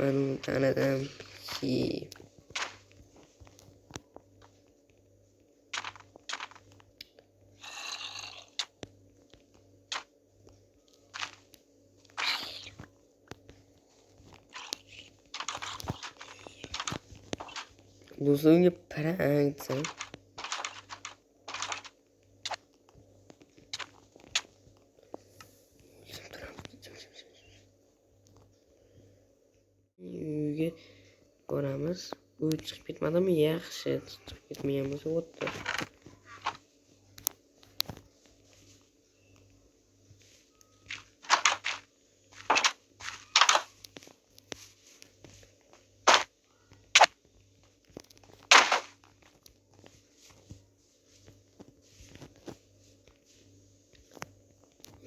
Men uni tanidim. Do'stlar unga prank desam. Uyga boramiz. U chiqib ketmadimi? Yaxshi, chiqib ketmagan bo'lsa o'tdi.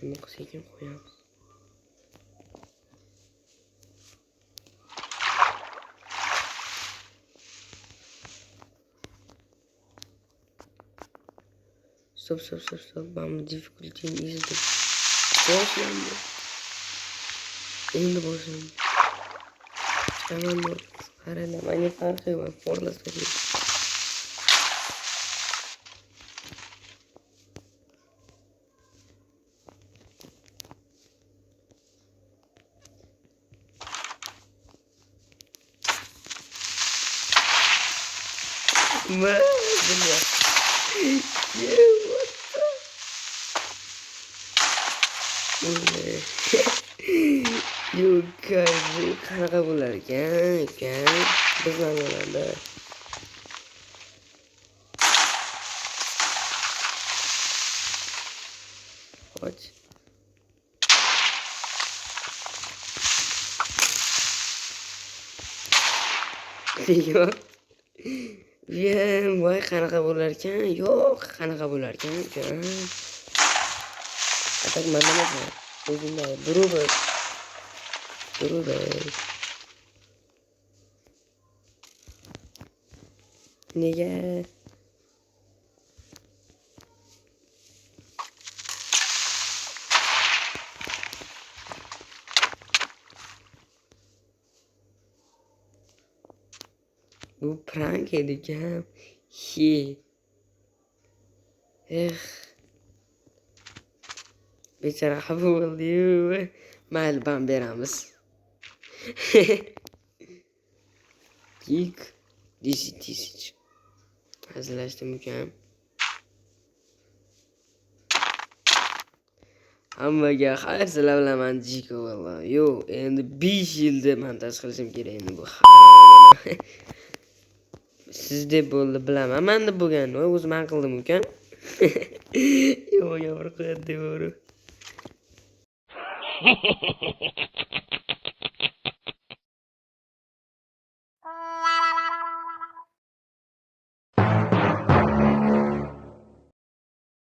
Endi sekin qo'yamiz. Stop. I'm difficulty is the boshlandi. Endi boshlandi. Tamam. Qaranglar, menga farqi yo'q. Porlashga qanaqa bo'lar ekan? Bizlar bo'ladi. Qoch. Yo'q. Voy qanaqa bo'lar ekan? Yo'q, qanaqa bo'lar ekan? Atak mana o'zimda durur. Nega? Bu prank ekan. Bechara xafa bo'ldi-yu. Mayli, ban beramiz. Yik 10,000. Hazillashdim ukam. Hammaga xayr sizlar bilan Jiko valloh. Yo'q, endi 5 yilda montaj qilishim kerak endi bu. Siz deb bo'ldi bilaman. Men deb bo'lgan, o'zim man qildim ukam. Yo'q, gapirib qo'yadi deb